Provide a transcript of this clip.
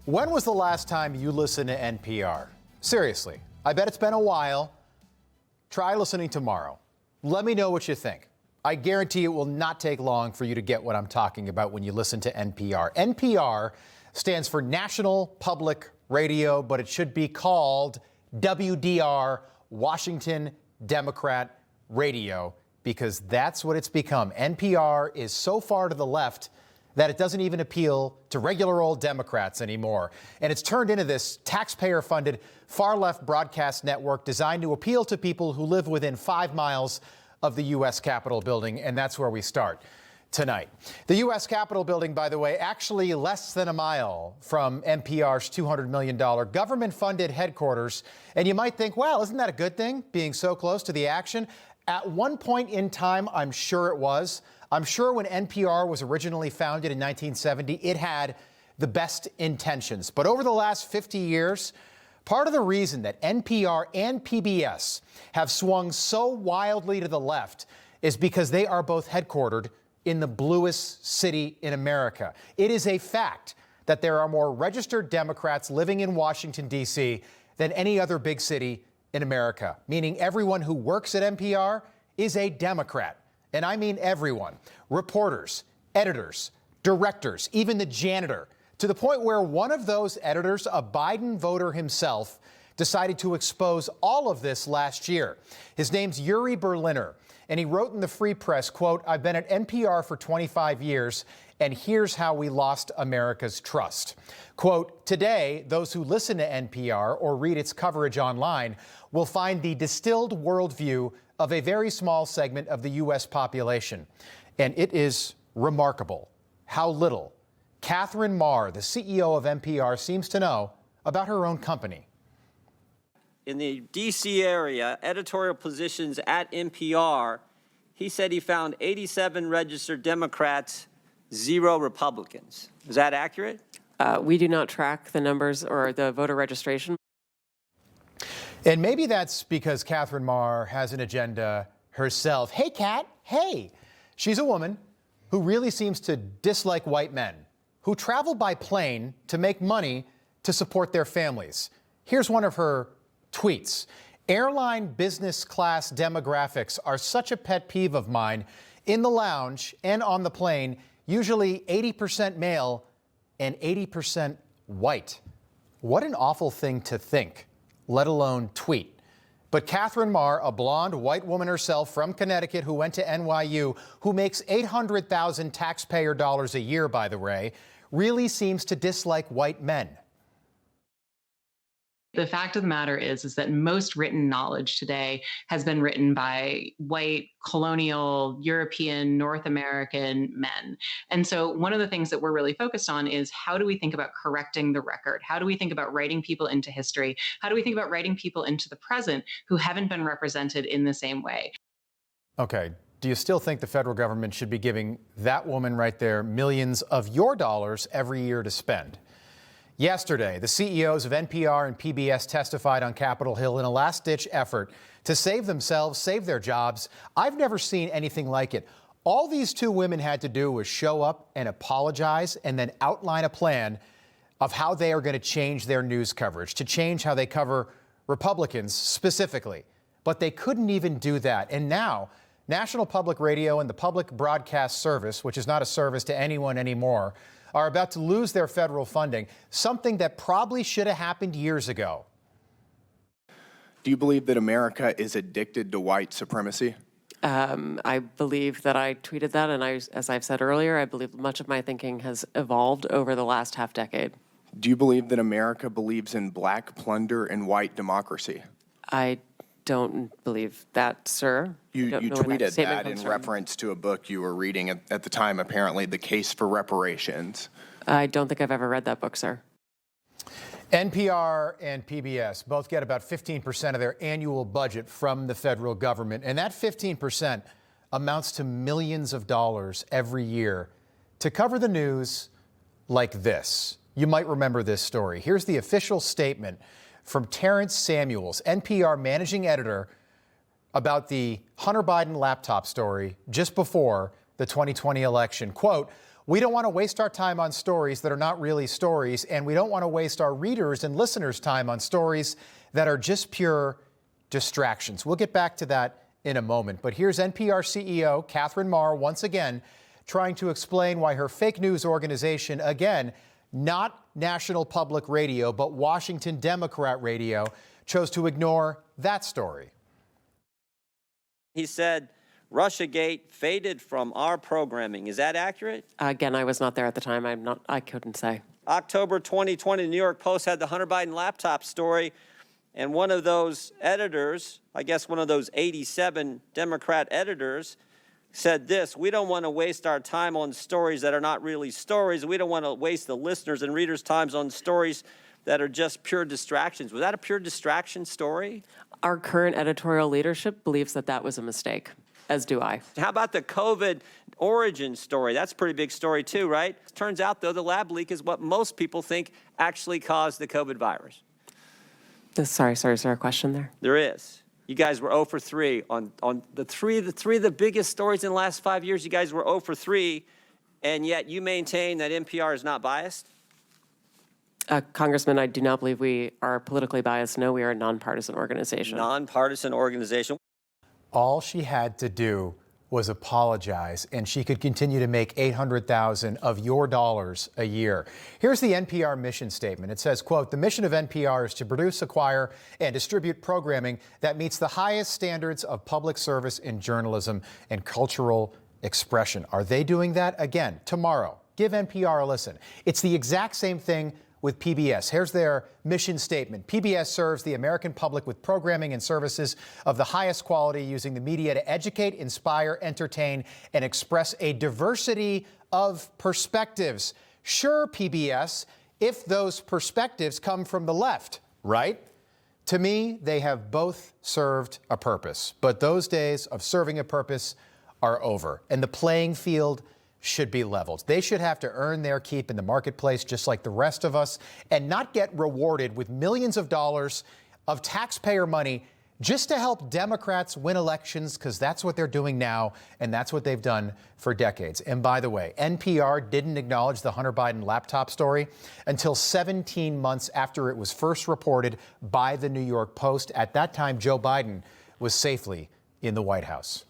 When was the last time you listened to NPR? Seriously, I bet it's been a while. Try listening tomorrow. Let me know what you think. I guarantee it will not take long for you to get what I'm talking about when you listen to NPR. NPR stands for National Public Radio, but it should be called WDR, Washington Democrat Radio, because that's what it's become. NPR is so far to the left that it doesn't even appeal to regular old Democrats anymore. And it's turned into this taxpayer-funded far-left broadcast network designed to appeal to people who live within 5 miles of the U.S. Capitol building, and that's where we start tonight. The U.S. Capitol building, by the way, actually less than a mile from NPR's $200 million government-funded headquarters. And you might think, well, isn't that a good thing, being so close to the action? At one point in time, I'm sure it was. I'm sure when NPR was originally founded in 1970, it had the best intentions. But over the last 50 years, part of the reason that NPR and PBS have swung so wildly to the left is because they are both headquartered in the bluest city in America. It is a fact that there are more registered Democrats living in Washington, D.C. than any other big city in America, meaning everyone who works at NPR is a Democrat. And I mean everyone. Reporters, editors, directors, even the janitor, to the point where one of those editors, a Biden voter himself, decided to expose all of this last year. His name's Yuri Berliner, and he wrote in the Free Press, quote, "I've been at NPR for 25 years, and here's how we lost America's trust." Quote, "Today, those who listen to NPR or read its coverage online will find the distilled worldview of a very small segment of the U.S. population. And it is remarkable how little Catherine Marr, the CEO of NPR, seems to know about her own company." In the D.C. area, editorial positions at NPR, he said he found 87 registered Democrats, 0 Republicans. Is that accurate? We do not track the numbers or the voter registration. And maybe that's because Catherine Marr has an agenda herself. Hey, Kat, hey. She's a woman who really seems to dislike white men who travel by plane to make money to support their families. Here's one of her tweets. "Airline business class demographics are such a pet peeve of mine. In the lounge and on the plane, usually 80% male and 80% white." What an awful thing to think, let alone tweet. But Catherine Marr, a blonde white woman herself from Connecticut who went to NYU, who makes $800,000 taxpayer dollars a year, by the way, really seems to dislike white men. The fact of the matter is that most written knowledge today has been written by white, colonial, European, North American men. And so one of the things that we're really focused on is how do we think about correcting the record? How do we think about writing people into history? How do we think about writing people into the present who haven't been represented in the same way? Okay. Do you still think the federal government should be giving that woman right there millions of your dollars every year to spend? Yesterday, the CEOs of NPR and PBS testified on Capitol Hill in a last-ditch effort to save themselves, save their jobs. I've never seen anything like it. All these two women had to do was show up and apologize and then outline a plan of how they are going to change their news coverage, to change how they cover Republicans specifically. But they couldn't even do that. And now, National Public Radio and the Public Broadcast Service, which is not a service to anyone anymore, are about to lose their federal funding, something that probably should have happened years ago. Do you believe that America is addicted to white supremacy? I believe that I tweeted that, and as I've said earlier, I believe much of my thinking has evolved over the last half decade. Do you believe that America believes in black plunder and white democracy? I don't believe that, sir. You tweeted that in reference to a book you were reading at the time, apparently, The Case for Reparations. I don't think I've ever read that book, sir. NPR and PBS both get about 15% of their annual budget from the federal government, and that 15% amounts to millions of dollars every year to cover the news like this. You might remember this story. Here's the official statement from Terrence Samuels, NPR managing editor, about the Hunter Biden laptop story just before the 2020 election. Quote, We don't want to waste our time on stories that are not really stories, and we don't want to waste our readers' and listeners' time on stories that are just pure distractions. We'll get back to that in a moment. But here's NPR CEO Catherine Maher once again trying to explain why her fake news organization, again, not National Public Radio, but Washington Democrat Radio, chose to ignore that story. He said Russiagate faded from our programming. Is that accurate? Again, I was not there at the time. I couldn't say. October 2020, the New York Post had the Hunter Biden laptop story, and one of those editors, I guess one of those 87 Democrat editors, said this: we don't want to waste our time on stories that are not really stories. We don't want to waste the listeners' and readers' times on stories that are just pure distractions. Was that a pure distraction story? Our current editorial leadership believes that that was a mistake, as do I. How about the COVID origin story? That's a pretty big story too, right? Turns out, though, the lab leak is what most people think actually caused the COVID virus. Sorry, is there a question there? There is. You guys were 0 for 3 on the three of the biggest stories in the last 5 years. You guys were 0 for 3, and yet you maintain that NPR is not biased? Congressman, I do not believe we are politically biased. No, we are a nonpartisan organization. Nonpartisan organization. All she had to do was apologize, and she could continue to make $800,000 of your dollars a year. Here's the NPR mission statement. It says, quote, "The mission of NPR is to produce, acquire, and distribute programming that meets the highest standards of public service in journalism and cultural expression." Are they doing that? Again, tomorrow. Give NPR a listen. It's the exact same thing with PBS. Here's their mission statement. PBS serves the American public with programming and services of the highest quality, using the media to educate, inspire, entertain, and express a diversity of perspectives. Sure, PBS, if those perspectives come from the left, right? To me, they have both served a purpose, but those days of serving a purpose are over, and the playing field should be leveled. They should have to earn their keep in the marketplace just like the rest of us, and not get rewarded with millions of dollars of taxpayer money just to help Democrats win elections, because that's what they're doing now, and that's what they've done for decades. And by the way, NPR didn't acknowledge the Hunter Biden laptop story until 17 months after it was first reported by the New York Post. At that time, Joe Biden was safely in the White House.